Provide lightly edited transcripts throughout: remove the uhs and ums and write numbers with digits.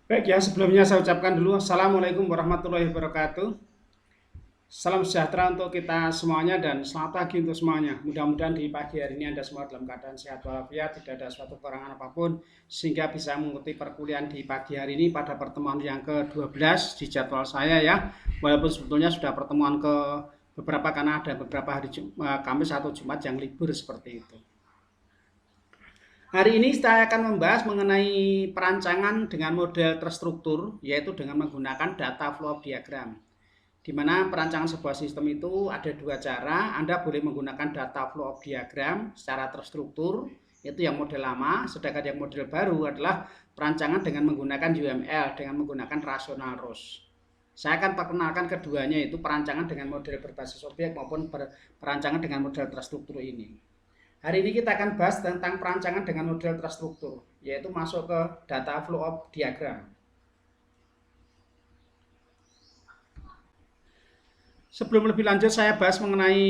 Baik ya, sebelumnya saya ucapkan dulu Assalamualaikum warahmatullahi wabarakatuh. Salam sejahtera untuk kita semuanya dan selamat pagi untuk semuanya. Mudah-mudahan di pagi hari ini Anda semua dalam keadaan sehat walafiat, tidak ada suatu kekurangan apapun, sehingga bisa mengikuti perkuliahan di pagi hari ini pada pertemuan yang ke-12 di jadwal saya ya. Walaupun sebetulnya sudah pertemuan ke beberapa karena ada beberapa hari Kamis atau Jumat yang libur seperti itu. Hari ini saya akan membahas mengenai perancangan dengan model terstruktur, yaitu dengan menggunakan data flow diagram. Di mana perancangan sebuah sistem itu ada dua cara. Anda boleh menggunakan data flow diagram secara terstruktur, itu yang model lama, sedangkan yang model baru adalah perancangan dengan menggunakan UML, dengan menggunakan rational rows. Saya akan perkenalkan keduanya, yaitu perancangan dengan model berbasis objek maupun perancangan dengan model terstruktur ini. Hari ini kita akan bahas tentang perancangan dengan model terstruktur, yaitu masuk ke data flow of diagram. Sebelum lebih lanjut saya bahas mengenai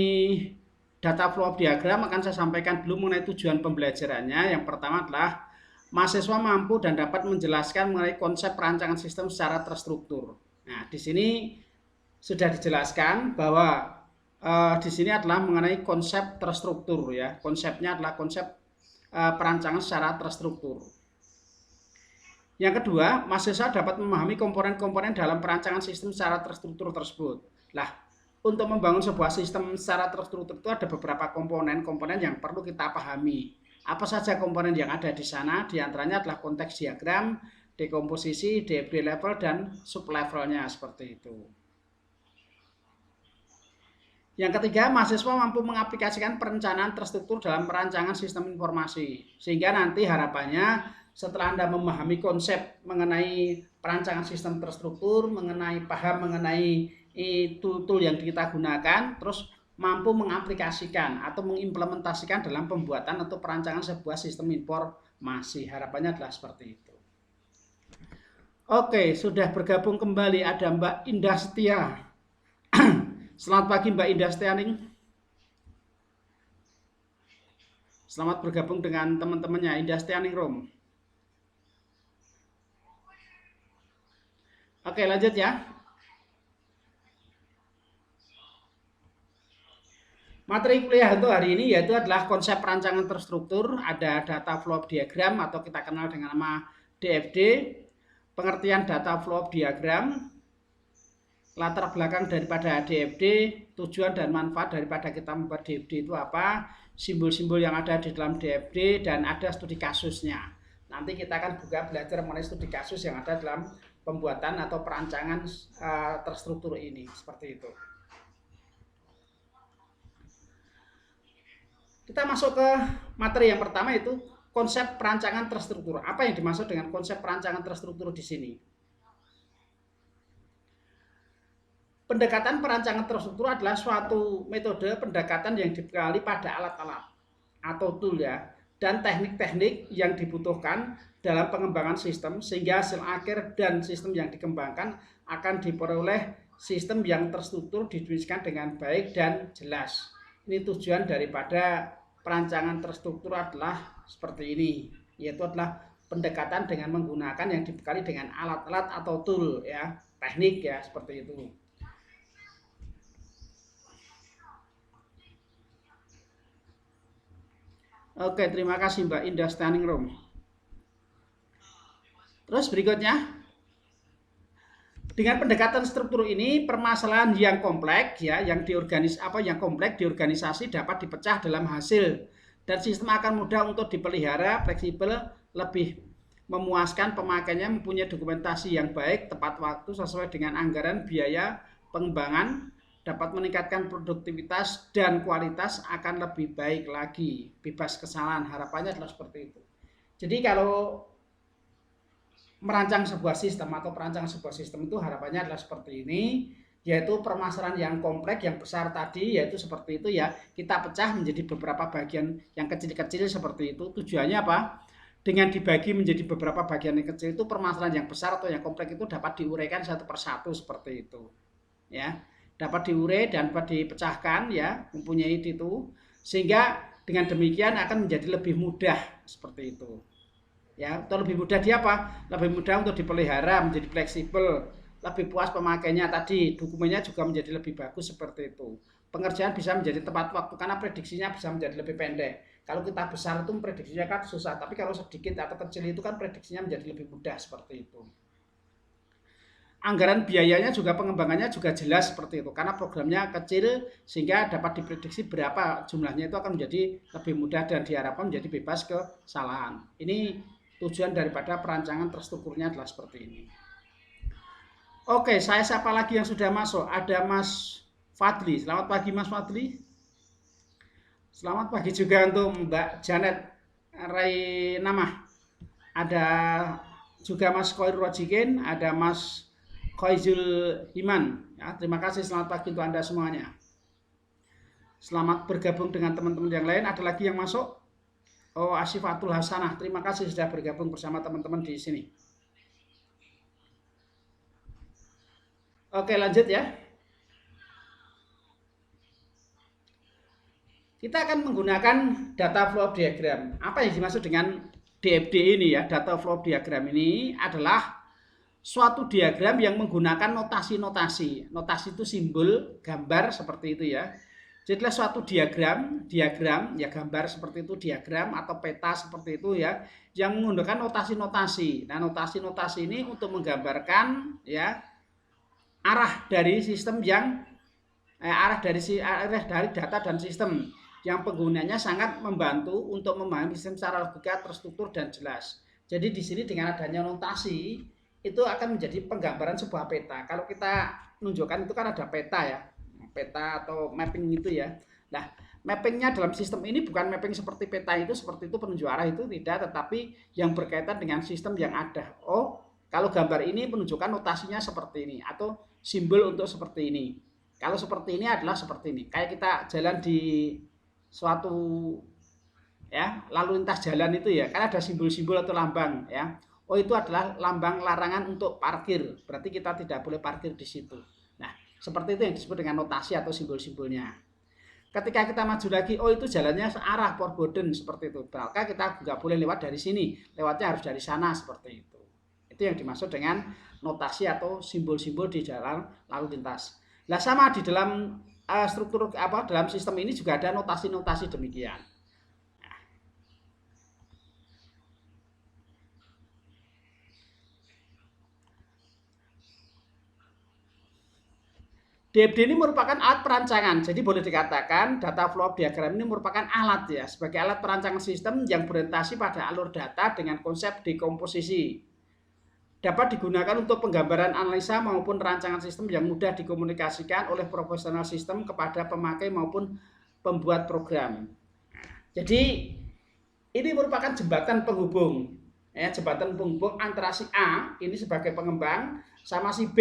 data flow of diagram, akan saya sampaikan dulu mengenai tujuan pembelajarannya. Yang pertama adalah mahasiswa mampu dan dapat menjelaskan mengenai konsep perancangan sistem secara terstruktur. Nah, di sini sudah dijelaskan bahwa di sini adalah mengenai konsep terstruktur ya. Konsepnya adalah konsep perancangan secara terstruktur. Yang kedua, mahasiswa dapat memahami komponen-komponen dalam perancangan sistem secara terstruktur tersebut. Lah, untuk membangun sebuah sistem secara terstruktur itu ada beberapa komponen-komponen yang perlu kita pahami. Apa saja komponen yang ada di sana? Di antaranya adalah konteks diagram, dekomposisi, DFD level, dan sublevelnya seperti itu. Yang ketiga, mahasiswa mampu mengaplikasikan perencanaan terstruktur dalam perancangan sistem informasi. Sehingga nanti harapannya setelah Anda memahami konsep mengenai perancangan sistem terstruktur, paham mengenai tool-tool yang kita gunakan, terus mampu mengaplikasikan atau mengimplementasikan dalam pembuatan atau perancangan sebuah sistem informasi. Harapannya adalah seperti itu. Oke, sudah bergabung kembali ada Mbak Indah Setia. Selamat pagi Mbak Indah Setianing. Selamat bergabung dengan teman-temannya Indah Setianing Room. Oke, lanjut ya. Materi kuliah untuk hari ini yaitu adalah konsep perancangan terstruktur, ada data flow diagram atau kita kenal dengan nama DFD, pengertian data flow diagram, latar belakang daripada DFD, tujuan dan manfaat daripada kita membuat DFD itu apa, simbol-simbol yang ada di dalam DFD, dan ada studi kasusnya. Nanti kita akan juga belajar mengenai studi kasus yang ada dalam pembuatan atau perancangan terstruktur ini, seperti itu. Kita masuk ke materi yang pertama, yaitu konsep perancangan terstruktur. Apa yang dimaksud dengan konsep perancangan terstruktur di sini? Pendekatan perancangan terstruktur adalah suatu metode pendekatan yang dibekali pada alat-alat atau tool ya, dan teknik-teknik yang dibutuhkan dalam pengembangan sistem sehingga hasil akhir dan sistem yang dikembangkan akan diperoleh sistem yang terstruktur, didefinisikan dengan baik dan jelas. Ini tujuan daripada perancangan terstruktur adalah seperti ini, yaitu adalah pendekatan dengan menggunakan yang dibekali dengan alat-alat atau tool ya, teknik ya, seperti itu. Oke, terima kasih Mbak Indah Standing Room. Terus berikutnya, dengan pendekatan struktur ini, permasalahan yang kompleks ya, yang kompleks di organisasi dapat dipecah dalam hasil dan sistem akan mudah untuk dipelihara, fleksibel, lebih memuaskan pemakainya, mempunyai dokumentasi yang baik, tepat waktu, sesuai dengan anggaran, biaya, pengembangan, dapat meningkatkan produktivitas dan kualitas, akan lebih baik lagi, bebas kesalahan. Harapannya adalah seperti itu. Jadi kalau merancang sebuah sistem atau perancangan sebuah sistem itu harapannya adalah seperti ini, yaitu permasalahan yang kompleks, yang besar tadi, yaitu seperti itu ya, kita pecah menjadi beberapa bagian yang kecil-kecil seperti itu. Tujuannya apa? Dengan dibagi menjadi beberapa bagian yang kecil itu, permasalahan yang besar atau yang kompleks itu dapat diuraikan satu persatu seperti itu ya, dapat diurai dan dapat dipecahkan ya, mempunyai itu, sehingga dengan demikian akan menjadi lebih mudah seperti itu. ya, atau lebih mudah di apa? Lebih mudah untuk dipelihara, menjadi fleksibel, lebih puas pemakainya tadi, dokumennya juga menjadi lebih bagus seperti itu. Pengerjaan bisa menjadi tepat waktu karena prediksinya bisa menjadi lebih pendek. Kalau kita besar itu prediksinya kan susah, tapi kalau sedikit atau kecil itu kan prediksinya menjadi lebih mudah seperti itu. Anggaran biayanya juga pengembangannya juga jelas seperti itu karena programnya kecil sehingga dapat diprediksi berapa jumlahnya itu akan menjadi lebih mudah dan diharapkan menjadi bebas kesalahan. Ini tujuan daripada perancangan terstrukturnya adalah seperti ini. Oke, saya siapa lagi yang sudah masuk? Ada Mas Fadli. Selamat pagi Mas Fadli. Selamat pagi juga untuk Mbak Janet Rainamah. Ada juga Mas Koir Rojikin, ada Mas Koizul Iman. Ya, terima kasih, selamat pagi untuk Anda semuanya. Selamat bergabung dengan teman-teman yang lain. Ada lagi yang masuk? Oh, Asifatul Hasanah. Terima kasih sudah bergabung bersama teman-teman di sini. Oke, lanjut ya. Kita akan menggunakan data flow diagram. Apa yang dimaksud dengan DFD ini ya? Data flow diagram ini adalah suatu diagram yang menggunakan notasi-notasi. Notasi itu simbol, gambar seperti itu ya. Jadilah suatu diagram ya gambar seperti itu, diagram atau peta seperti itu ya, yang menggunakan notasi-notasi. Nah, notasi-notasi ini untuk menggambarkan ya arah dari sistem yang arah dari data dan sistem yang penggunanya sangat membantu untuk memahami sistem secara logika, terstruktur dan jelas. Jadi di sini dengan adanya notasi itu akan menjadi penggambaran sebuah peta. Kalau kita menunjukkan itu kan ada peta ya, peta atau mapping itu ya. Nah, mappingnya dalam sistem ini bukan mapping seperti peta itu, seperti itu penunjuk arah itu tidak, tetapi yang berkaitan dengan sistem yang ada. Oh, kalau gambar ini menunjukkan notasinya seperti ini atau simbol untuk seperti ini. Kalau seperti ini adalah seperti ini. Kayak kita jalan di suatu ya lalu lintas jalan itu ya, kan ada simbol-simbol atau lambang ya. Oh, itu adalah lambang larangan untuk parkir. Berarti kita tidak boleh parkir di situ. Nah, seperti itu yang disebut dengan notasi atau simbol-simbolnya. Ketika kita maju lagi, oh itu jalannya searah Porboden seperti itu. Maka kita nggak boleh lewat dari sini, lewatnya harus dari sana seperti itu. Itu yang dimaksud dengan notasi atau simbol-simbol di jalan lalu lintas. Nah, sama di dalam struktur dalam sistem ini juga ada notasi-notasi demikian. DFD ini merupakan alat perancangan, jadi boleh dikatakan data flow diagram ini merupakan alat ya, sebagai alat perancangan sistem yang berorientasi pada alur data dengan konsep dekomposisi. Dapat digunakan untuk penggambaran analisa maupun rancangan sistem yang mudah dikomunikasikan oleh profesional sistem kepada pemakai maupun pembuat program. Jadi ini merupakan jembatan penghubung, ya, jembatan penghubung antara si A ini sebagai pengembang sama si B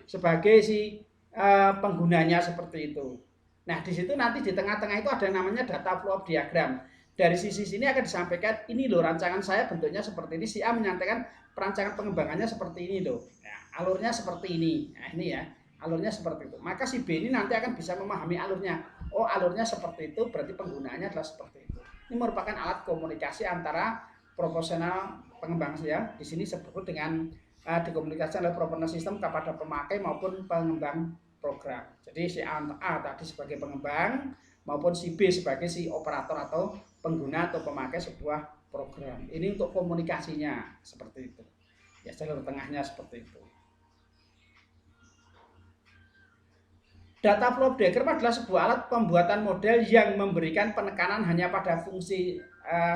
sebagai si penggunanya seperti itu. Nah, di situ nanti di tengah-tengah itu ada namanya data flow diagram. Dari sisi sini akan disampaikan, ini loh rancangan saya bentuknya seperti ini. Si A menyampaikan perancangan pengembangannya seperti ini loh. Nah, alurnya seperti ini. Nah, ini ya, alurnya seperti itu. Maka si B ini nanti akan bisa memahami alurnya. Oh, alurnya seperti itu, berarti penggunaannya adalah seperti itu. Ini merupakan alat komunikasi antara profesional pengembang ya. Di sini disebut dengan dikomunikasikan oleh profesional sistem kepada pemakai maupun pengembang program. Jadi si A tadi sebagai pengembang maupun si B sebagai si operator atau pengguna atau pemakai sebuah program. Ini untuk komunikasinya seperti itu. Ya, jalur tengahnya seperti itu. Data flow diagram adalah sebuah alat pembuatan model yang memberikan penekanan hanya pada fungsi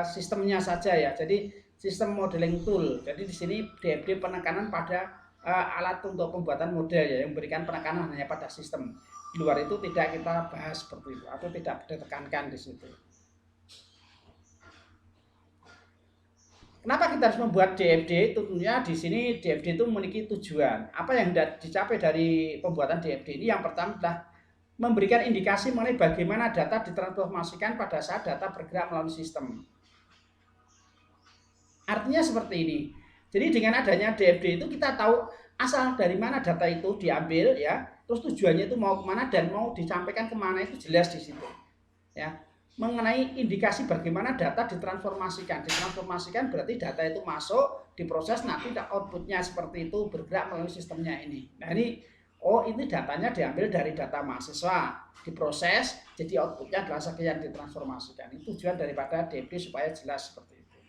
sistemnya saja ya. Jadi sistem modeling tool. Jadi di sini DFD penekanan pada alat untuk pembuatan model ya, yang memberikan penekanan hanya pada sistem. Di luar itu tidak kita bahas seperti itu atau tidak ditekankan di situ. Kenapa kita harus membuat DFD? Tentunya di sini DFD itu memiliki tujuan. Apa yang dicapai dari pembuatan DFD ini? Yang pertama adalah memberikan indikasi mengenai bagaimana data ditransformasikan pada saat data bergerak melalui sistem. Artinya seperti ini. Jadi dengan adanya DFD itu kita tahu asal dari mana data itu diambil ya, terus tujuannya itu mau kemana dan mau disampaikan kemana itu jelas di situ. Ya, mengenai indikasi bagaimana data ditransformasikan. Ditransformasikan berarti data itu masuk, diproses, nanti outputnya seperti itu bergerak melalui sistemnya ini. Nah ini, oh ini datanya diambil dari data mahasiswa, diproses, jadi outputnya adalah sekian ditransformasikan. Itu tujuan daripada DFD supaya jelas seperti itu.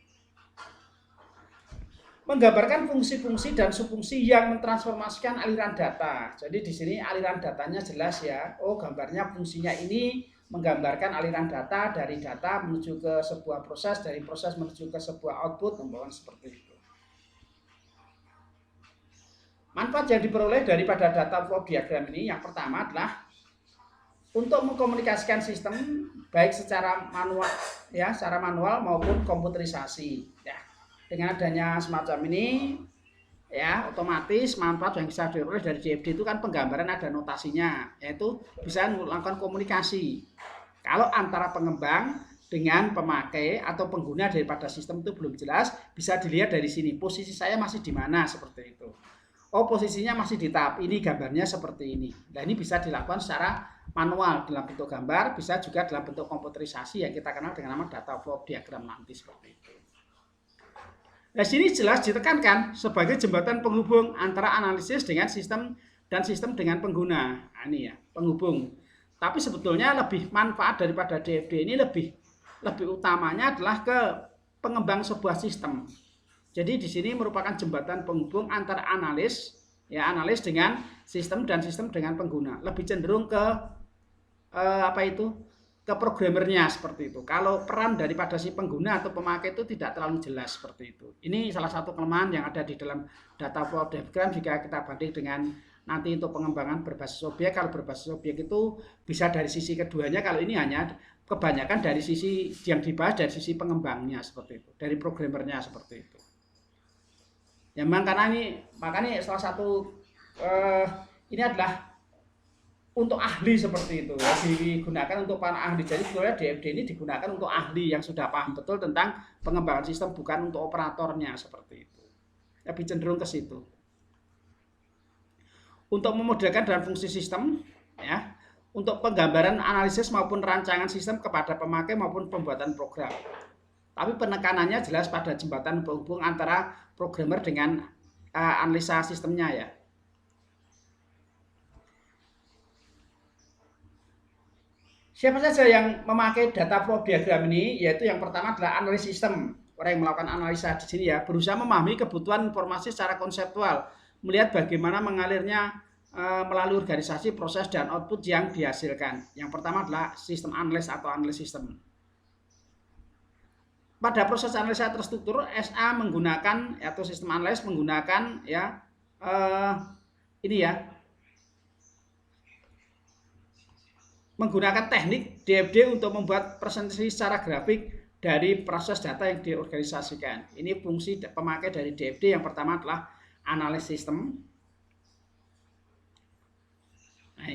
Menggambarkan fungsi-fungsi dan subfungsi yang mentransformasikan aliran data. Jadi di sini aliran datanya jelas ya. Oh gambarnya fungsinya ini menggambarkan aliran data dari data menuju ke sebuah proses, dari proses menuju ke sebuah output, membawa seperti itu. Manfaat yang diperoleh daripada data flow diagram ini yang pertama adalah untuk mengkomunikasikan sistem baik secara manual ya, secara manual maupun komputerisasi ya. Dengan adanya semacam ini ya, otomatis manfaat yang bisa diperoleh dari DFD itu kan penggambaran ada notasinya, yaitu bisa melakukan komunikasi. Kalau antara pengembang dengan pemakai atau pengguna daripada sistem itu belum jelas, bisa dilihat dari sini posisi saya masih di mana seperti itu. Oh posisinya masih di tahap ini, gambarnya seperti ini. Nah ini bisa dilakukan secara manual dalam bentuk gambar, bisa juga dalam bentuk komputerisasi yang kita kenal dengan nama data flow diagram nanti seperti itu. Nah sini jelas ditekankan sebagai jembatan penghubung antara analisis dengan sistem dan sistem dengan pengguna. Nah ini ya penghubung. Tapi sebetulnya lebih manfaat daripada DFD ini lebih utamanya adalah ke pengembang sebuah sistem. Jadi di sini merupakan jembatan penghubung antara analis dengan sistem dan sistem dengan pengguna. Lebih cenderung ke ke programmernya seperti itu. Kalau peran daripada si pengguna atau pemakai itu tidak terlalu jelas seperti itu. Ini salah satu kelemahan yang ada di dalam data flow diagram jika kita banding dengan nanti untuk pengembangan berbasis objek. Kalau berbasis objek itu bisa dari sisi keduanya, kalau ini hanya kebanyakan dari sisi yang dibahas dari sisi pengembangnya seperti itu, dari programmernya seperti itu. Ya makanya salah satu ini adalah untuk ahli seperti itu ya, digunakan untuk para ahli. Jadi sebenarnya DFD ini digunakan untuk ahli yang sudah paham betul tentang pengembangan sistem, bukan untuk operatornya seperti itu. Lebih cenderung ke situ. Untuk memodelkan dan fungsi sistem ya, untuk penggambaran analisis maupun rancangan sistem kepada pemakai maupun pembuatan program. Tapi penekanannya jelas pada jembatan penghubung antara programmer dengan analisa sistemnya ya. Siapa saja yang memakai data flow diagram ini? Yaitu yang pertama adalah analis sistem. Orang yang melakukan analisa di sini ya, berusaha memahami kebutuhan informasi secara konseptual, melihat bagaimana mengalirnya melalui organisasi, proses dan output yang dihasilkan. Yang pertama adalah sistem analis atau analis sistem. Pada proses analisa terstruktur, SA menggunakan atau sistem analis menggunakan ya ini ya, menggunakan teknik DFD untuk membuat presentasi secara grafik dari proses data yang diorganisasikan. Ini fungsi pemakai dari DFD. Yang pertama adalah analis sistem. Nah,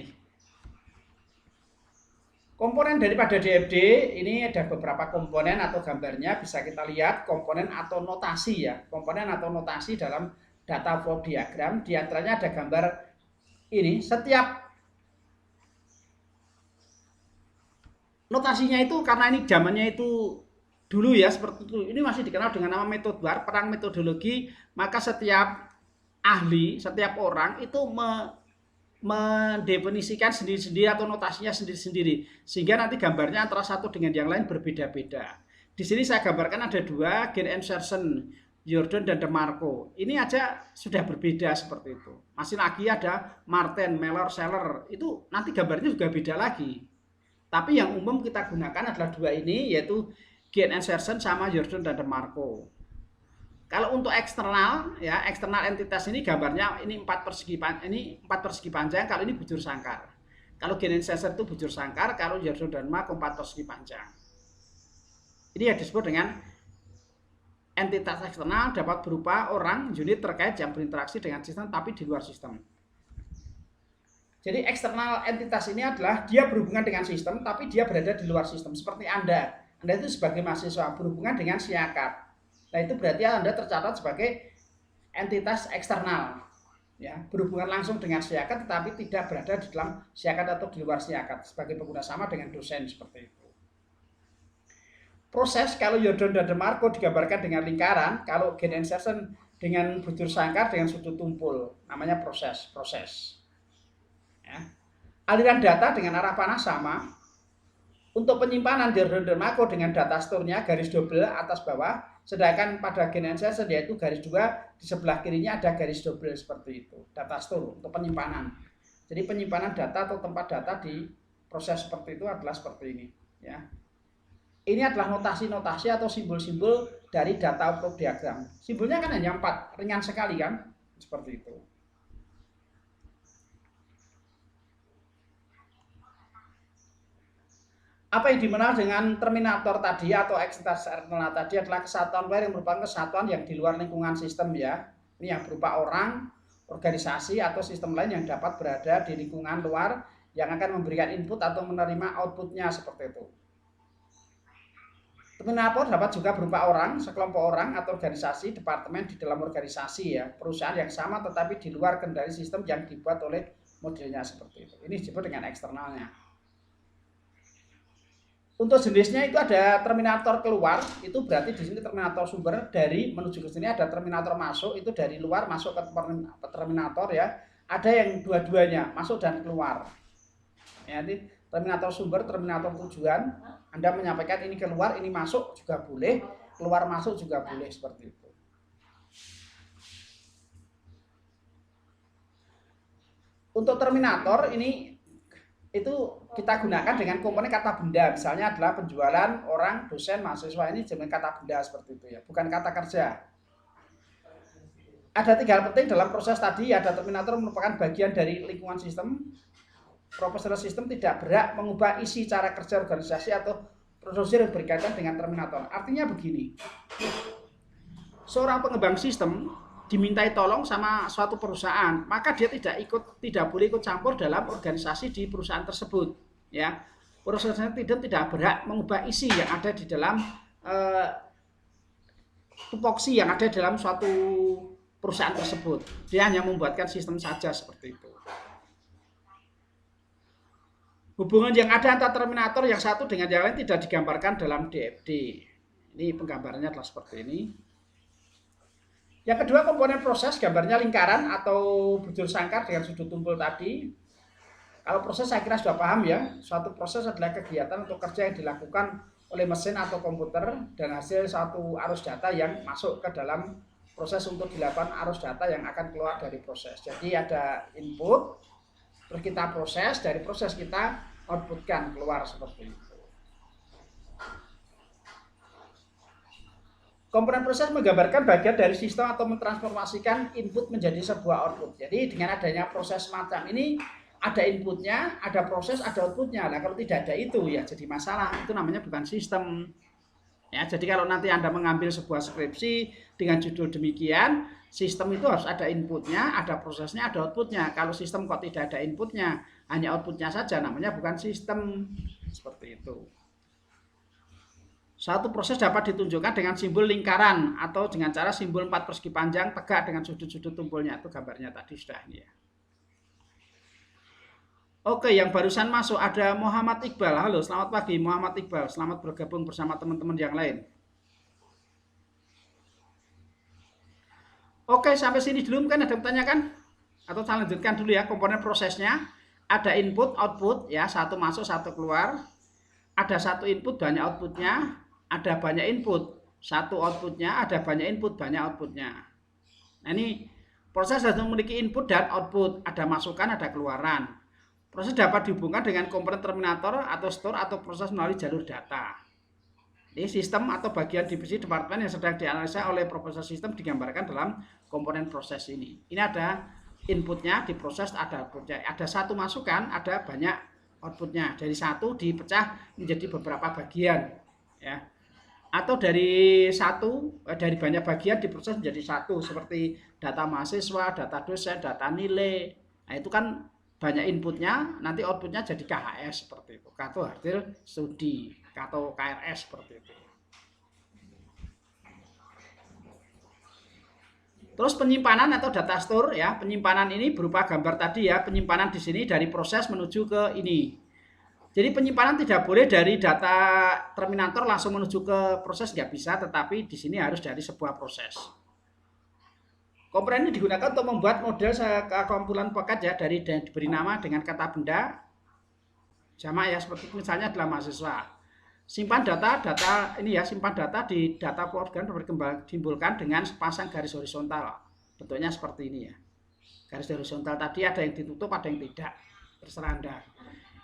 komponen daripada DFD ini ada beberapa komponen atau gambarnya bisa kita lihat, komponen atau notasi ya. Komponen atau notasi dalam data flow diagram, di antaranya ada gambar ini. Setiap notasinya itu karena ini zamannya itu dulu ya seperti itu. Ini masih dikenal dengan nama metode bar, perang metodologi, maka setiap ahli, setiap orang itu mendefinisikan sendiri-sendiri atau notasinya sendiri-sendiri, sehingga nanti gambarnya antara satu dengan yang lain berbeda-beda. Di sini saya gambarkan ada dua, Gen Insertion, Jordan dan DeMarco. Ini aja sudah berbeda seperti itu. Masih lagi ada Martin, Meller, Seller. Itu nanti gambarnya juga beda lagi. Tapi yang umum kita gunakan adalah dua ini, yaitu Gen Insertion sama Jordan dan DeMarco. Kalau untuk eksternal, ya eksternal entitas ini gambarnya ini 4 persegi panjang, kalau ini bujur sangkar. Kalau Gen Insertion itu bujur sangkar, kalau Jordan dan DeMarco 4 persegi panjang. Ini yang disebut dengan entitas eksternal, dapat berupa orang, unit terkait yang berinteraksi dengan sistem tapi di luar sistem. Jadi eksternal entitas ini adalah dia berhubungan dengan sistem tapi dia berada di luar sistem. Seperti Anda itu sebagai mahasiswa berhubungan dengan SIAKAT. Nah itu berarti Anda tercatat sebagai entitas eksternal, ya berhubungan langsung dengan SIAKAT tetapi tidak berada di dalam SIAKAT atau di luar SIAKAT sebagai pengguna, sama dengan dosen seperti itu. proses kalau Jordan dan DeMarco digambarkan dengan lingkaran, kalau gain insertion dengan butir sangkar dengan sudut tumpul, namanya proses. Ya. Aliran data dengan arah panah sama. Untuk penyimpanan Jordan dan DeMarco dengan data store-nya garis double atas bawah, sedangkan pada gain insertion yaitu garis 2 di sebelah kirinya ada garis double seperti itu. Data store untuk penyimpanan. Jadi penyimpanan data atau tempat data di proses seperti itu adalah seperti ini, ya. Ini adalah notasi-notasi atau simbol-simbol dari data upload diagram. Simbolnya kan hanya 4, ringan sekali kan? Seperti itu. Apa yang dikenal dengan terminator tadi atau eksternal tadi adalah kesatuan luar yang merupakan kesatuan yang di luar lingkungan sistem ya. Ini yang berupa orang, organisasi atau sistem lain yang dapat berada di lingkungan luar yang akan memberikan input atau menerima outputnya seperti itu. Terminator dapat juga berupa orang, sekelompok orang atau organisasi, departemen di dalam organisasi ya, perusahaan yang sama tetapi di luar kendali sistem yang dibuat oleh modelnya seperti itu. Ini disebut dengan eksternalnya. Untuk jenisnya itu ada terminator keluar, itu berarti di sini terminator sumber dari menuju ke sini, ada terminator masuk, itu dari luar masuk ke terminator ya. Ada yang dua-duanya, masuk dan keluar. Ya, nanti terminator sumber, terminator tujuan, Anda menyampaikan ini keluar, ini masuk juga boleh, keluar masuk juga boleh seperti itu. Untuk terminator ini itu kita gunakan dengan komponen kata benda, misalnya adalah penjualan, orang, dosen, mahasiswa, ini dengan kata benda seperti itu ya, bukan kata kerja. Ada 3 hal penting dalam proses tadi, ada terminator merupakan bagian dari lingkungan sistem. Proporsional sistem tidak berhak mengubah isi cara kerja organisasi atau prosedur yang berkaitan dengan terminator. Artinya begini, seorang pengembang sistem dimintai tolong sama suatu perusahaan, maka dia tidak boleh ikut campur dalam organisasi di perusahaan tersebut. Ya, perusahaan tidak berhak mengubah isi yang ada di dalam tupoksi yang ada dalam suatu perusahaan tersebut. Dia hanya membuatkan sistem saja seperti itu. Hubungan yang ada antara terminator yang satu dengan yang lain tidak digambarkan dalam DFD. Ini penggambarannya adalah seperti ini. Yang kedua, komponen proses, gambarnya lingkaran atau butir sangkar dengan sudut tumpul tadi. Kalau proses saya kira sudah paham ya. Suatu proses adalah kegiatan atau kerja yang dilakukan oleh mesin atau komputer dan hasil satu arus data yang masuk ke dalam proses untuk dilakukan arus data yang akan keluar dari proses. Jadi ada input, terus kita proses, dari proses kita outputkan keluar seperti itu. Komponen proses menggambarkan bagian dari sistem atau mentransformasikan input menjadi sebuah output. Jadi dengan adanya proses semacam ini, ada inputnya, ada proses, ada outputnya. Nah kalau tidak ada itu ya jadi masalah. Itu namanya bukan sistem. Ya, jadi kalau nanti Anda mengambil sebuah skripsi dengan judul demikian, sistem itu harus ada inputnya, ada prosesnya, ada outputnya. Kalau sistem kok tidak ada inputnya, hanya outputnya saja, namanya bukan sistem. Seperti itu. Suatu proses dapat ditunjukkan dengan simbol lingkaran atau dengan cara simbol 4 persegi panjang tegak dengan sudut-sudut tumpulnya. Itu gambarnya tadi sudah ini ya. Oke, yang barusan masuk ada Muhammad Iqbal. Halo, selamat pagi Muhammad Iqbal. Selamat bergabung bersama teman-teman yang lain. Oke, sampai sini dulu mungkin ada pertanyaan? Atau saya lanjutkan dulu ya, komponen prosesnya. Ada input, output, ya, satu masuk, satu keluar. Ada satu input, banyak outputnya. Ada banyak input, satu outputnya. Ada banyak input, banyak outputnya. Nah ini, proses harus memiliki input dan output. Ada masukan, ada keluaran. Proses dapat dihubungkan dengan komponen terminator atau store atau proses melalui jalur data. Ini sistem atau bagian divisi departemen yang sedang dianalisa oleh profesor sistem digambarkan dalam komponen proses ini. Ini ada inputnya, diproses, ada outputnya. Ada satu masukan, ada banyak outputnya. Dari satu dipecah menjadi beberapa bagian. Ya. Atau dari banyak bagian diproses menjadi satu. Seperti data mahasiswa, data dosen, data nilai. Nah itu kan banyak inputnya, nanti outputnya jadi KHS seperti itu, atau hasil studi, atau KRS seperti itu. Terus penyimpanan atau data store ya, penyimpanan ini berupa gambar tadi ya, penyimpanan di sini dari proses menuju ke ini. Jadi penyimpanan tidak boleh dari data terminator langsung menuju ke proses, nggak bisa, tetapi di sini harus dari sebuah proses. Komponen ini digunakan untuk membuat model kumpulan pekat ya dari diberi nama dengan kata benda jamak ya, seperti misalnya adalah mahasiswa. Simpan data ini ya, simpan data di data program ditimbulkan dengan sepasang garis horizontal. Bentuknya seperti ini ya. Garis horizontal tadi ada yang ditutup, ada yang tidak. Terserah Anda.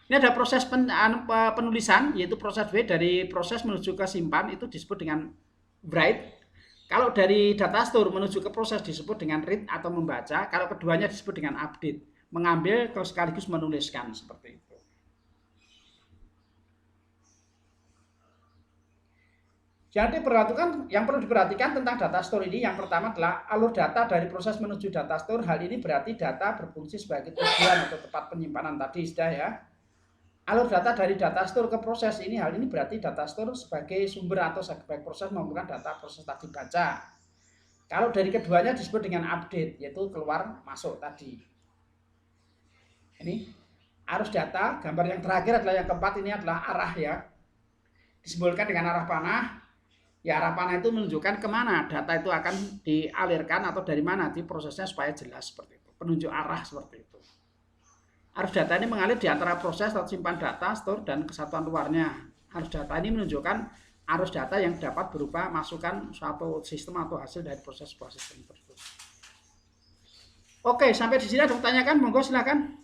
Ini ada proses penulisan, yaitu proses W dari proses menuju ke simpan itu disebut dengan write. Kalau dari data store menuju ke proses disebut dengan read atau membaca. Kalau keduanya disebut dengan update, mengambil sekaligus menuliskan seperti itu. Jadi yang perlu diperhatikan tentang data store ini, yang pertama adalah alur data dari proses menuju data store. Hal ini berarti data berfungsi sebagai tujuan atau tempat penyimpanan tadi sudah ya. Alur data dari data store ke proses ini, hal ini berarti data store sebagai sumber atau sebagai proses mengumpulkan data proses tadi baca. Kalau dari keduanya disebut dengan update, yaitu keluar masuk tadi. Ini arus data, gambar yang terakhir adalah yang keempat, ini adalah arah ya. Disimbolkan dengan arah panah. Ya, arah panah itu menunjukkan kemana data itu akan dialirkan atau dari mana di prosesnya supaya jelas seperti itu. Penunjuk arah seperti itu. Arus data ini mengalir di antara proses atau simpan data, store, dan kesatuan luarnya. Arus data ini menunjukkan arus data yang dapat berupa masukan suatu sistem atau hasil dari proses sebuah sistem tersebut. Oke, sampai di sini ada pertanyaan, monggo silakan.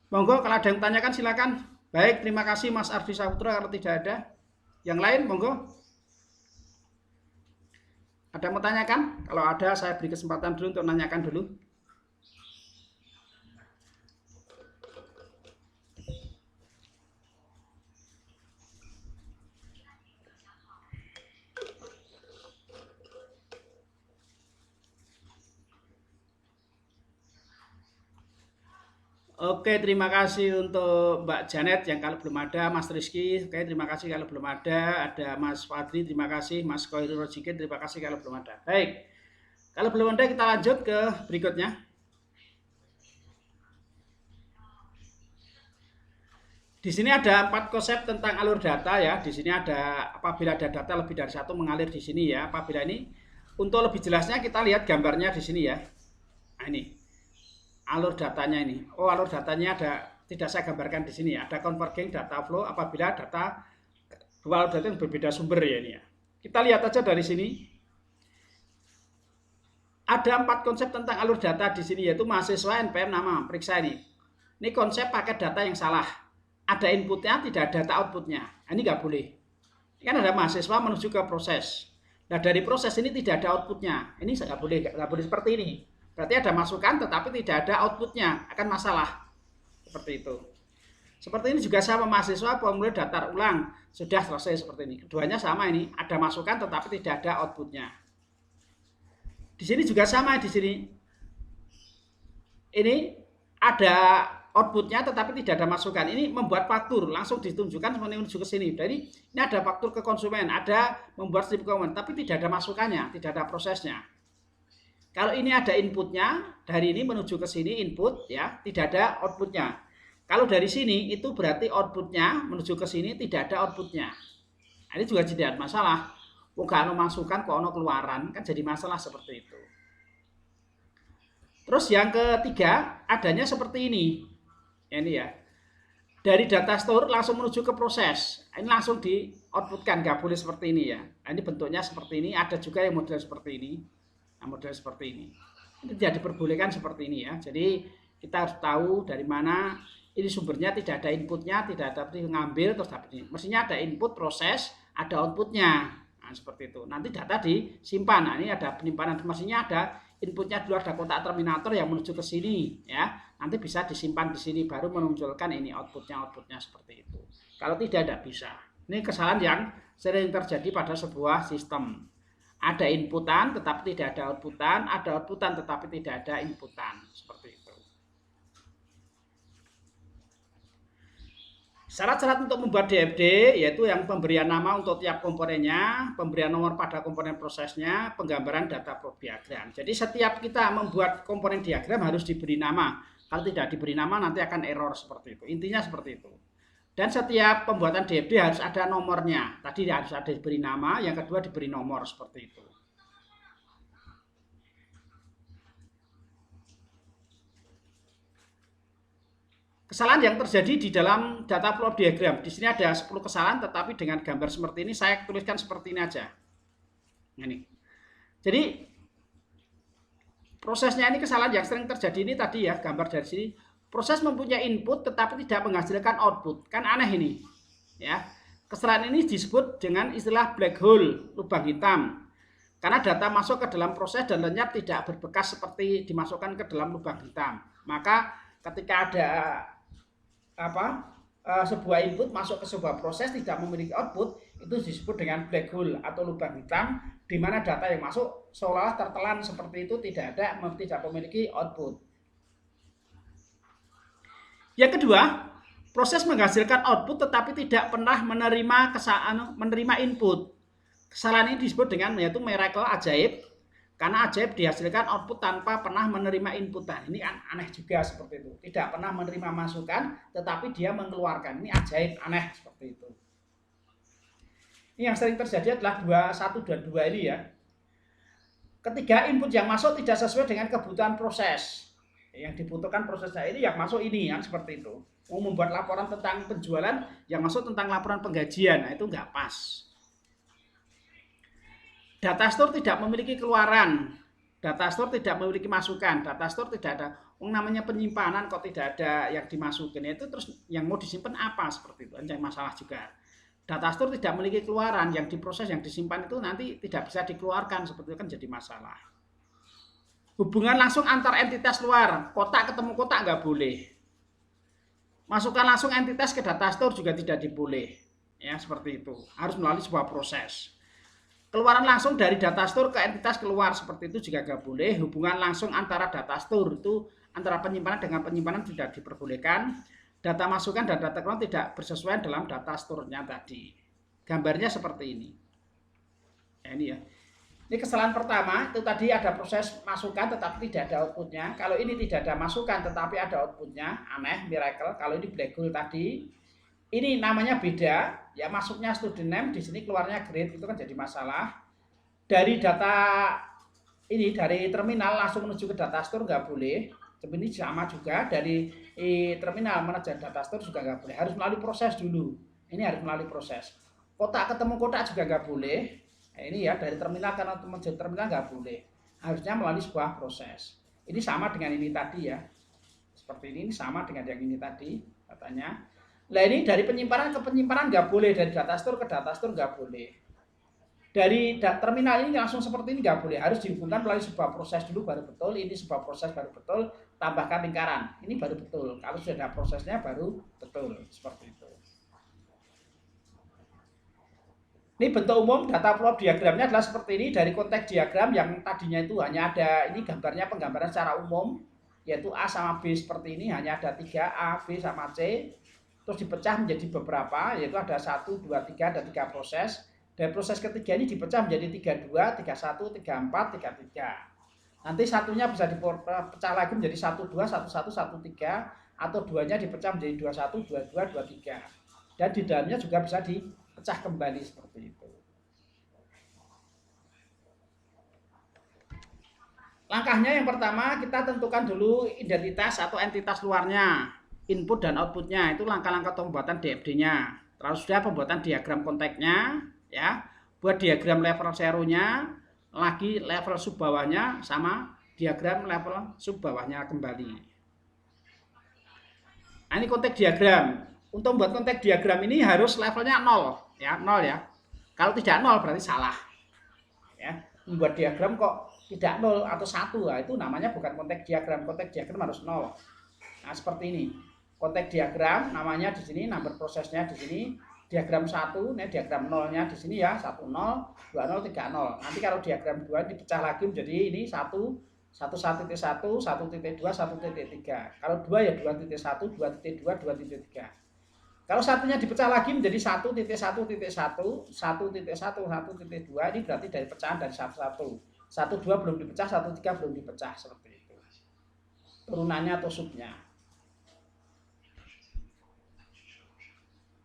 Monggo kalau ada yang tanyakan silakan. Baik, terima kasih Mas Ardi Saputra. Kalau tidak ada yang lain, monggo. Ada yang mau tanyakan? Kalau ada, saya beri kesempatan dulu untuk menanyakan dulu. Oke, terima kasih untuk Mbak Janet yang kalau belum ada, Mas Rizky, oke terima kasih kalau belum ada Mas Fadli, terima kasih, Mas Koirul Rojikin, terima kasih kalau belum ada. Baik, kalau belum ada kita lanjut ke berikutnya. Di sini ada 4 konsep tentang alur data ya. Di sini ada apabila ada data lebih dari satu mengalir di sini ya. Apabila ini, untuk lebih jelasnya kita lihat gambarnya di sini ya. Nah ini. Alur datanya ini. Oh, alur datanya tidak saya gambarkan di sini ya. Ada converging data flow apabila dua alur data yang berbeda sumber ya ini ya. Kita lihat aja dari sini. Ada 4 konsep tentang alur data di sini, yaitu mahasiswa, NPM, nama, periksa ini. Ini konsep paket data yang salah. Ada inputnya, tidak ada data outputnya. Nah, ini nggak boleh. Ini kan ada mahasiswa menuju ke proses. Nah, dari proses ini tidak ada outputnya. Ini nggak boleh seperti ini. Berarti ada masukan tetapi tidak ada outputnya, akan masalah. Seperti itu. Seperti ini juga sama mahasiswa formulir daftar ulang, sudah selesai seperti ini. Keduanya sama ini, ada masukan tetapi tidak ada outputnya. Di sini juga sama di sini. Ini ada outputnya tetapi tidak ada masukan. Ini membuat faktur, langsung ditunjukkan menuju ke sini. Jadi ini ada faktur ke konsumen, ada membuat strip komen, tapi tidak ada masukannya, tidak ada prosesnya. Kalau ini ada inputnya, dari ini menuju ke sini input ya, tidak ada outputnya. Kalau dari sini itu berarti outputnya menuju ke sini tidak ada outputnya. Nah, ini juga tidak masalah. Kalau masukan kok ono keluaran kan jadi masalah seperti itu. Terus yang ketiga adanya seperti ini. Ini ya. Dari data store langsung menuju ke proses. Ini langsung di outputkan, nggak boleh seperti ini ya. Nah, ini bentuknya seperti ini. Ada juga yang model seperti ini. Nah, model seperti ini. Ini tidak diperbolehkan seperti ini ya. Jadi kita harus tahu dari mana ini sumbernya, tidak ada inputnya, tidak ada mengambil terus dapat ini. Mestinya ada input proses, ada outputnya. Nah, seperti itu. Nanti data disimpan. Nah, ini ada penyimpanan. Mestinya ada inputnya dulu, ada kotak terminator yang menuju ke sini ya. Nanti bisa disimpan di sini baru memunculkan ini outputnya seperti itu. Kalau tidak bisa. Ini kesalahan yang sering terjadi pada sebuah sistem. Ada inputan tetapi tidak ada outputan, ada outputan tetapi tidak ada inputan. Seperti itu. Syarat-syarat untuk membuat DFD yaitu yang pemberian nama untuk tiap komponennya, pemberian nomor pada komponen prosesnya, penggambaran data flow diagram. Jadi setiap kita membuat komponen diagram harus diberi nama. Kalau tidak diberi nama nanti akan error seperti itu. Intinya seperti itu. Dan setiap pembuatan DFD harus ada nomornya. Tadi harus ada diberi nama, yang kedua diberi nomor seperti itu. Kesalahan yang terjadi di dalam data flow diagram. Di sini ada 10 kesalahan, tetapi dengan gambar seperti ini saya tuliskan seperti ini aja. Ini. Jadi prosesnya ini kesalahan yang sering terjadi ini tadi ya, gambar dari sini. Proses mempunyai input tetapi tidak menghasilkan output. Kan aneh ini. Ya. Kesalahan ini disebut dengan istilah black hole, lubang hitam. Karena data masuk ke dalam proses dan lenyap tidak berbekas seperti dimasukkan ke dalam lubang hitam. Maka ketika ada sebuah input masuk ke sebuah proses tidak memiliki output, itu disebut dengan black hole atau lubang hitam, di mana data yang masuk seolah-olah tertelan seperti itu, tidak memiliki output. Yang kedua, proses menghasilkan output tetapi tidak pernah menerima input. Kesalahan ini disebut dengan yaitu miracle, ajaib. Karena ajaib dihasilkan output tanpa pernah menerima inputan. Ini aneh juga seperti itu. Tidak pernah menerima masukan, tetapi dia mengeluarkan. Ini ajaib, aneh seperti itu. Ini yang sering terjadi adalah 1 dan 2 ini ya. Ketika input yang masuk tidak sesuai dengan kebutuhan proses. Yang dibutuhkan prosesnya ini yang masuk ini, yang seperti itu. Mau membuat laporan tentang penjualan, yang masuk tentang laporan penggajian. Nah, itu nggak pas. Data store tidak memiliki keluaran, data store tidak memiliki masukan, data store tidak ada, namanya penyimpanan kok tidak ada yang dimasukin, itu terus yang mau disimpan apa seperti itu, yang masalah juga. Data store tidak memiliki keluaran, yang diproses, yang disimpan itu nanti tidak bisa dikeluarkan, seperti itu kan jadi masalah. Hubungan langsung antar entitas luar, kotak ketemu kotak nggak boleh. Masukkan langsung entitas ke data store juga tidak diboleh, ya seperti itu, harus melalui sebuah proses. Keluaran langsung dari data store ke entitas keluar seperti itu juga nggak boleh. Hubungan langsung antara data store itu antara penyimpanan dengan penyimpanan tidak diperbolehkan. Data masukan dan data keluar tidak bersesuaian dalam data store-nya tadi. Gambarnya seperti ini. Nah, ini ya. Ini kesalahan pertama itu tadi ada proses masukan tetapi tidak ada outputnya. Kalau ini tidak ada masukan tetapi ada outputnya, aneh, miracle. Kalau ini black hole tadi. Ini namanya beda, ya masuknya student name, di sini keluarnya grade, itu kan jadi masalah. Dari data ini, dari terminal langsung menuju ke data store nggak boleh. Ini sama juga, dari terminal menuju data store juga nggak boleh. Harus melalui proses dulu. Ini harus melalui proses. Kotak ketemu kotak juga nggak boleh. Nah, ini ya, dari terminal karena menuju terminal nggak boleh. Harusnya melalui sebuah proses. Ini sama dengan ini tadi ya. Seperti ini sama dengan yang ini tadi, katanya. Nah ini dari penyimpanan ke penyimpanan nggak boleh, dari data store ke data store nggak boleh. Dari terminal ini langsung seperti ini nggak boleh, harus dihubungkan melalui sebuah proses dulu baru betul, ini sebuah proses baru betul, tambahkan lingkaran, ini baru betul. Kalau sudah ada prosesnya baru betul, seperti itu. Ini bentuk umum data flow diagramnya adalah seperti ini, dari konteks diagram yang tadinya itu hanya ada, ini gambarnya penggambaran secara umum, yaitu A sama B seperti ini, hanya ada 3, A, B sama C. Terus dipecah menjadi beberapa, yaitu ada 1, 2, 3, ada 3 proses. Dan proses ketiga ini dipecah menjadi 32, 31, 34, 33. Nanti satunya bisa dipecah lagi menjadi 12, 11, 13, atau duanya dipecah menjadi 21, 22, 23. Dan di dalamnya juga bisa dipecah kembali seperti itu. Langkahnya yang pertama kita tentukan dulu identitas atau entitas luarnya. Input dan outputnya itu langkah-langkah pembuatan DFD-nya. Terus sudah pembuatan diagram konteksnya, ya, buat diagram level zero-nya, lagi level sub bawahnya sama diagram level sub bawahnya kembali. Nah, ini konteks diagram. Untuk membuat konteks diagram ini harus levelnya 0, ya, 0 ya. Kalau tidak 0 berarti salah. Ya, membuat diagram kok tidak 0 atau 1, nah, itu namanya bukan konteks diagram. Konteks diagram harus 0. Nah, seperti ini. Konteks diagram namanya di sini, number prosesnya di sini, diagram 1, ini diagram 0-nya di sini ya, 10, 20, 30. Nanti kalau diagram 2 dipecah lagi menjadi ini 1, 1.1, 1.2, 1.3. Kalau 2 ya 2.1, 2.2, 2.3. Kalau satunya dipecah lagi menjadi 1.1.1, 1.1, 1.2, ini berarti dari pecahan dari 1.1. 1.2 belum dipecah, 1.3 belum dipecah, seperti itu. Turunannya atau subnya.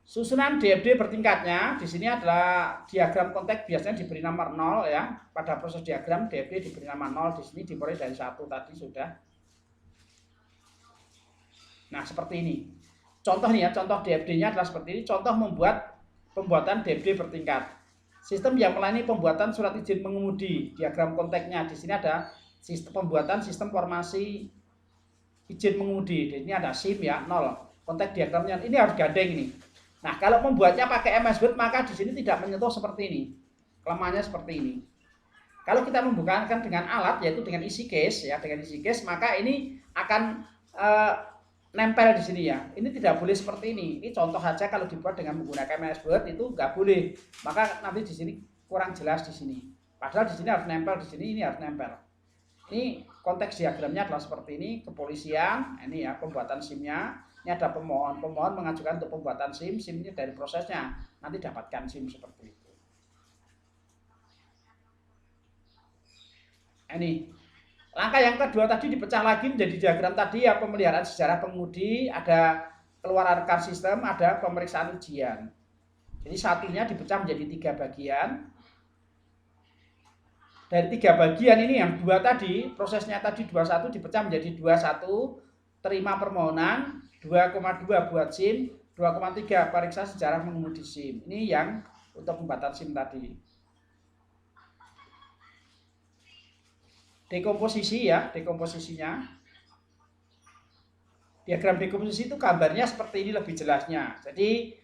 Susunan DFD bertingkatnya, di sini adalah diagram konteks biasanya diberi nomor 0 ya. Pada proses diagram DFD diberi nama 0, di sini dimulai dari 1 tadi sudah. Nah, seperti ini. Contoh nih ya, contoh DFD-nya adalah seperti ini. Contoh pembuatan DFD bertingkat. Sistem yang melayani pembuatan surat izin mengemudi. Diagram konteksnya di sini ada pembuatan sistem formasi izin mengemudi. Di sini ada SIM ya, 0. Konteks diagramnya ini harus gandeng ini. Nah, kalau membuatnya pakai MS Word maka di sini tidak menyentuh seperti ini. Kelemahannya seperti ini. Kalau kita membukakan dengan alat yaitu dengan isi case ya, dengan isi case maka ini akan nempel di sini ya. Ini tidak boleh seperti ini. Ini contoh saja kalau dibuat dengan menggunakan MS Word itu nggak boleh. Maka nanti di sini kurang jelas di sini. Padahal di sini harus nempel, di sini ini harus nempel. Ini konteks diagramnya adalah seperti ini. Kepolisian, ini ya pembuatan SIM-nya. Ini ada pemohon. Pemohon mengajukan untuk pembuatan SIM. SIM ini dari prosesnya. Nanti dapatkan SIM seperti itu. Ini. Langkah yang kedua tadi dipecah lagi menjadi diagram tadi ya, pemeliharaan sejarah pengemudi, ada keluaran rekam sistem, ada pemeriksaan ujian. Jadi satunya dipecah menjadi 3 bagian. Dari 3 bagian ini yang 2 tadi, prosesnya tadi 21 dipecah menjadi 21, terima permohonan, 2,2 buat SIM, 2,3 periksa sejarah mengemudi SIM. Ini yang untuk pembuatan SIM tadi. Dekomposisi ya, dekomposisinya. Diagram dekomposisi itu gambarnya seperti ini lebih jelasnya. Jadi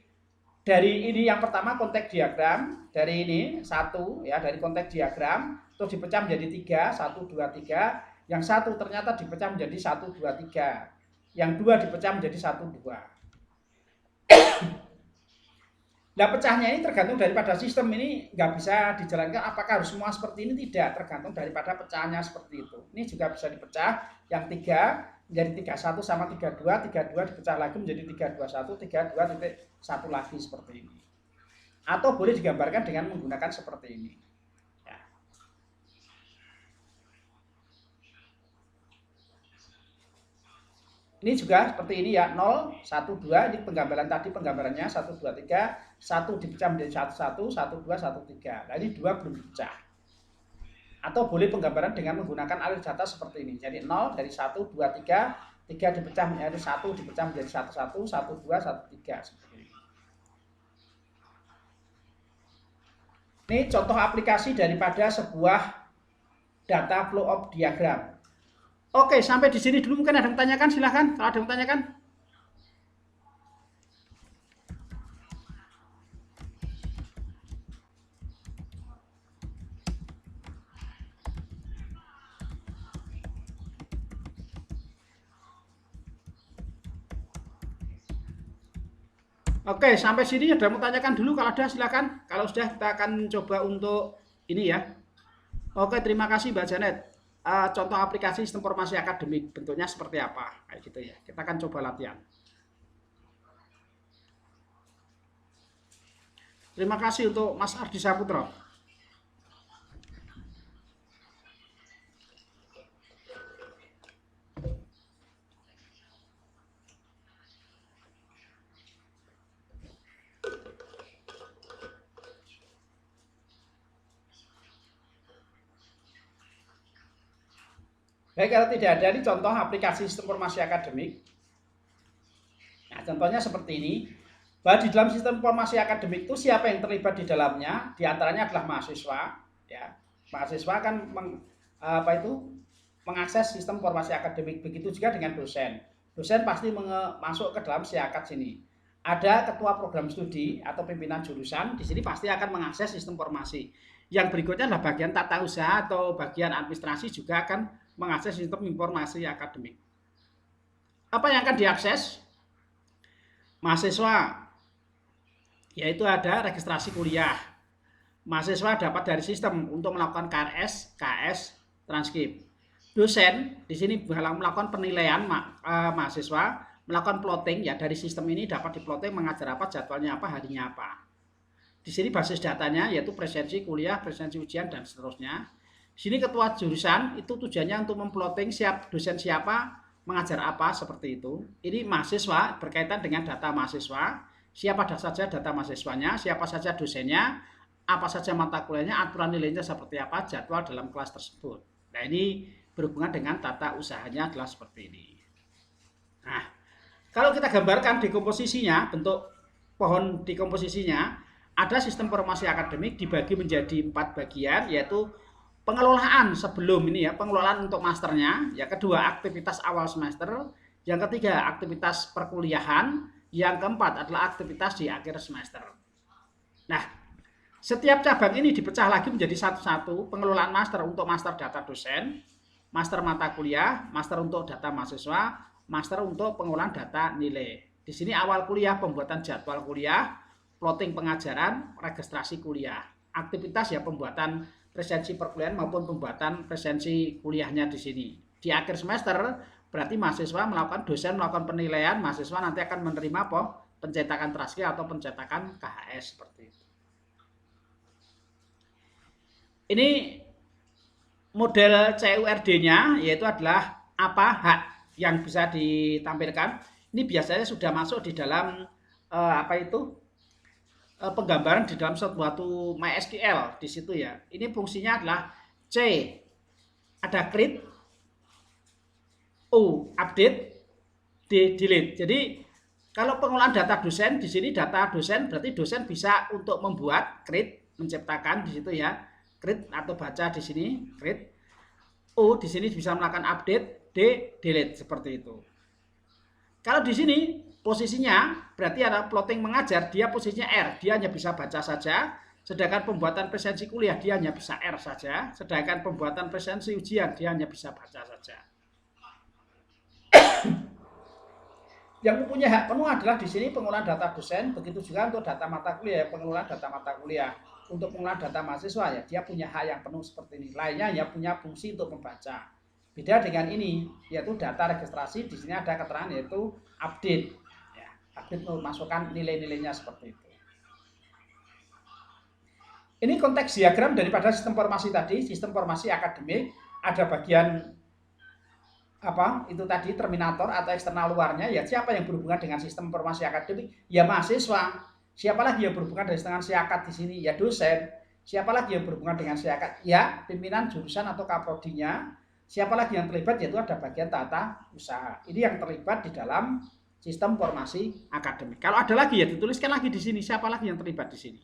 dari ini yang pertama konteks diagram, dari ini 1 ya, dari konteks diagram terus dipecah menjadi 3, 1 2 3. Yang 1 ternyata dipecah menjadi 1 2 3. Yang 2 dipecah menjadi 1 2. Nah, pecahnya ini tergantung daripada sistem, ini nggak bisa dijalankan apakah harus semua seperti ini, tidak, tergantung daripada pecahannya seperti itu. Ini juga bisa dipecah, yang 3 menjadi 31 sama 32, 32 dipecah lagi menjadi 321, 32.1 lagi seperti ini. Atau boleh digambarkan dengan menggunakan seperti ini. Ya. Ini juga seperti ini ya, 0, 1, 2, ini penggambaran tadi, penggambarannya 1, 2, 3, 1 dipecah menjadi 1, 1, 1, 2, 1, 3. Nah, ini 2 belum dipecah. Atau boleh penggambaran dengan menggunakan alur data seperti ini. Jadi 0 dari 1, 2, 3, 3 dipecah menjadi 1, dipecah menjadi 1, 1, 1, 2, 1, 3. Seperti ini. Ini contoh aplikasi daripada sebuah data flow of diagram. Oke, sampai di sini dulu. Mungkin ada yang tanyakan, silahkan. Kalau ada yang tanyakan. Oke, sampai sini ada mau tanyakan dulu, kalau ada silakan. Kalau sudah kita akan coba untuk ini ya. Oke, terima kasih Mbak Janet. Contoh aplikasi sistem informasi akademik bentuknya seperti apa? Kayak gitu ya. Kita akan coba latihan. Terima kasih untuk Mas Ardi Saputro. Baik, kalau tidak ada, ini contoh aplikasi sistem informasi akademik. Nah, contohnya seperti ini. Bahwa di dalam sistem informasi akademik itu siapa yang terlibat di dalamnya? Di antaranya adalah mahasiswa. Ya, mahasiswa kan mengakses sistem informasi akademik. Begitu juga dengan dosen. Dosen pasti masuk ke dalam siakat sini. Ada ketua program studi atau pimpinan jurusan. Di sini pasti akan mengakses sistem informasi. Yang berikutnya adalah bagian tata usaha atau bagian administrasi juga akan mengakses sistem informasi akademik. Apa yang akan diakses? Mahasiswa, yaitu ada registrasi kuliah. Mahasiswa dapat dari sistem untuk melakukan KRS, KS, transkrip. Dosen di sini melakukan penilaian mahasiswa melakukan plotting ya, dari sistem ini dapat diplotting mengajar apa, jadwalnya apa, harinya apa. Di sini basis datanya yaitu presensi kuliah, presensi ujian dan seterusnya. Di sini ketua jurusan itu tujuannya untuk memplotting dosen siapa, mengajar apa seperti itu. Ini mahasiswa berkaitan dengan data mahasiswa, siapa saja data mahasiswanya, siapa saja dosennya, apa saja mata kuliahnya, aturan nilainya seperti apa, jadwal dalam kelas tersebut. Nah, ini berhubungan dengan tata usahanya adalah seperti ini. Nah, kalau kita gambarkan dekomposisinya, bentuk pohon dekomposisinya, ada sistem informasi akademik dibagi menjadi 4 bagian, yaitu pengelolaan sebelum ini ya, pengelolaan untuk masternya, yang kedua aktivitas awal semester, yang ketiga aktivitas perkuliahan, yang keempat adalah aktivitas di akhir semester. Nah, setiap cabang ini dipecah lagi menjadi satu-satu, pengelolaan master untuk master data dosen, master mata kuliah, master untuk data mahasiswa, master untuk pengolahan data nilai. Di sini awal kuliah pembuatan jadwal kuliah, plotting pengajaran, registrasi kuliah. Aktivitas ya pembuatan presensi perkuliahan maupun pembuatan presensi kuliahnya di sini. Di akhir semester berarti mahasiswa melakukan, dosen melakukan penilaian, mahasiswa nanti akan menerima apa? Pencetakan transkrip atau pencetakan KHS seperti itu. Ini model CURD-nya yaitu adalah apa hak yang bisa ditampilkan. Ini biasanya sudah masuk di dalam penggambaran di dalam suatu MySQL di situ ya. Ini fungsinya adalah C ada create, O update, D delete. Jadi kalau pengolahan data dosen di sini data dosen berarti dosen bisa untuk membuat create, menciptakan di situ ya. Create atau baca di sini create, O di sini bisa melakukan update, D delete seperti itu. Kalau di sini posisinya berarti ada plotting mengajar, dia posisinya R, dia hanya bisa baca saja. Sedangkan pembuatan presensi kuliah dia hanya bisa R saja. Sedangkan pembuatan presensi ujian dia hanya bisa baca saja. Yang mempunyai hak penuh adalah di sini pengolahan data dosen, begitu juga untuk data mata kuliah, pengelolaan data mata kuliah. Untuk pengolahan data mahasiswa ya dia punya hak yang penuh seperti ini. Lainnya ya punya fungsi untuk membaca. Beda dengan ini yaitu data registrasi, di sini ada keterangan yaitu update. Ya, update memasukkan nilai-nilainya seperti itu. Ini konteks diagram daripada sistem informasi tadi, sistem informasi akademik, ada bagian itu tadi terminator atau eksternal luarnya, ya siapa yang berhubungan dengan sistem informasi akademik? Ya mahasiswa. Siapa lagi yang berhubungan dengan siakat di sini? Ya dosen. Siapa lagi yang berhubungan dengan siakat? Ya pimpinan jurusan atau kaprodinya. Siapa lagi yang terlibat? Yaitu ada bagian tata usaha. Ini yang terlibat di dalam sistem informasi akademik. Kalau ada lagi ya dituliskan lagi di sini. Siapa lagi yang terlibat di sini?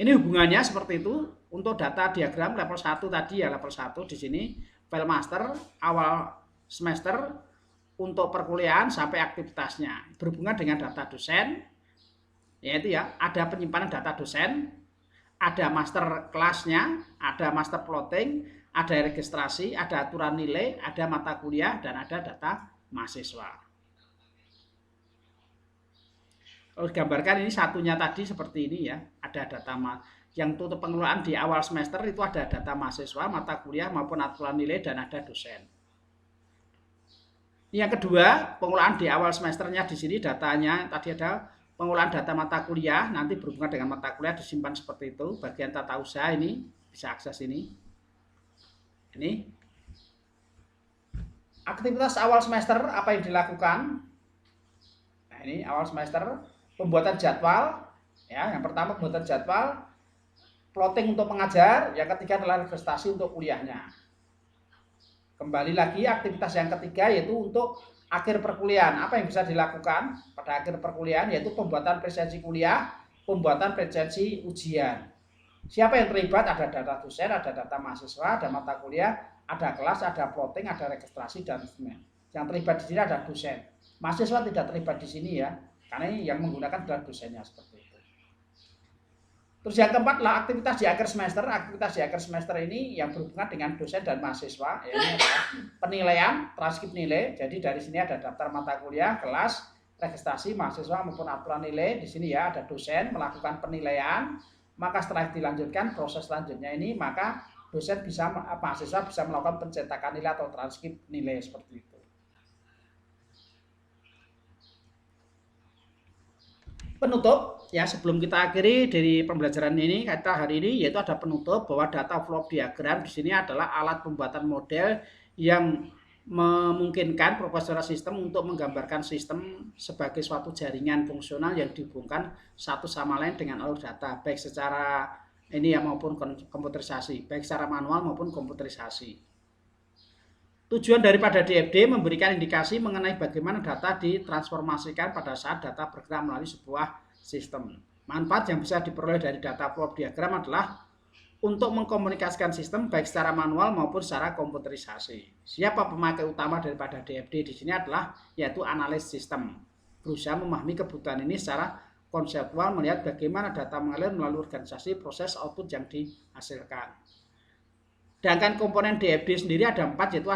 Ini hubungannya seperti itu. Untuk data diagram level 1 tadi ya, level 1 di sini file master awal semester untuk perkuliahan sampai aktivitasnya berhubungan dengan data dosen, yaitu ya ada penyimpanan data dosen, ada master kelasnya, ada master plotting, ada registrasi, ada aturan nilai, ada mata kuliah, dan ada data mahasiswa. Kalau digambarkan ini satunya tadi seperti ini ya, ada data yang untuk pengelolaan di awal semester itu ada data mahasiswa, mata kuliah maupun aturan nilai, dan ada dosen. Yang kedua, pengelolaan di awal semesternya di sini datanya tadi ada pengolahan data mata kuliah, nanti berhubungan dengan mata kuliah disimpan seperti itu. Bagian tata usaha ini bisa akses ini. Ini aktivitas awal semester apa yang dilakukan? Nah, ini awal semester pembuatan jadwal ya. Yang pertama pembuatan jadwal, plotting untuk mengajar, yang ketiga adalah registrasi untuk kuliahnya. Kembali lagi aktivitas yang ketiga yaitu untuk akhir perkuliahan. Apa yang bisa dilakukan pada akhir perkuliahan yaitu pembuatan presensi kuliah, pembuatan presensi ujian. Siapa yang terlibat? Ada data dosen, ada data mahasiswa, ada mata kuliah, ada kelas, ada plotting, ada registrasi, dan sebagainya. Yang terlibat di sini ada dosen. Mahasiswa tidak terlibat di sini ya, karena yang menggunakan adalah dosennya seperti itu. Terus yang keempat lah aktivitas di akhir semester. Aktivitas di akhir semester ini yang berhubungan dengan dosen dan mahasiswa. Ya, ini adalah penilaian, transkrip nilai. Jadi dari sini ada daftar mata kuliah, kelas, registrasi mahasiswa maupun aturan nilai. Di sini ya ada dosen melakukan penilaian. Maka setelah dilanjutkan proses selanjutnya ini, maka dosen bisa, mahasiswa bisa melakukan pencetakan nilai atau transkrip nilai seperti itu. Penutup ya, sebelum kita akhiri dari pembelajaran ini kita hari ini, yaitu ada penutup bahwa data flow diagram di sini adalah alat pembuatan model yang memungkinkan proportional system untuk menggambarkan sistem sebagai suatu jaringan fungsional yang dihubungkan satu sama lain dengan alur data, baik secara ini ya maupun komputerisasi, baik secara manual maupun komputerisasi. Tujuan daripada DFD memberikan indikasi mengenai bagaimana data ditransformasikan pada saat data bergerak melalui sebuah sistem. Manfaat yang bisa diperoleh dari data flow diagram adalah untuk mengkomunikasikan sistem baik secara manual maupun secara komputerisasi. Siapa pemakai utama daripada DFD di sini adalah yaitu analis sistem. Berusaha memahami kebutuhan ini secara konseptual, melihat bagaimana data mengalir melalui organisasi proses output yang dihasilkan. Sedangkan komponen DFD sendiri ada 4, yaitu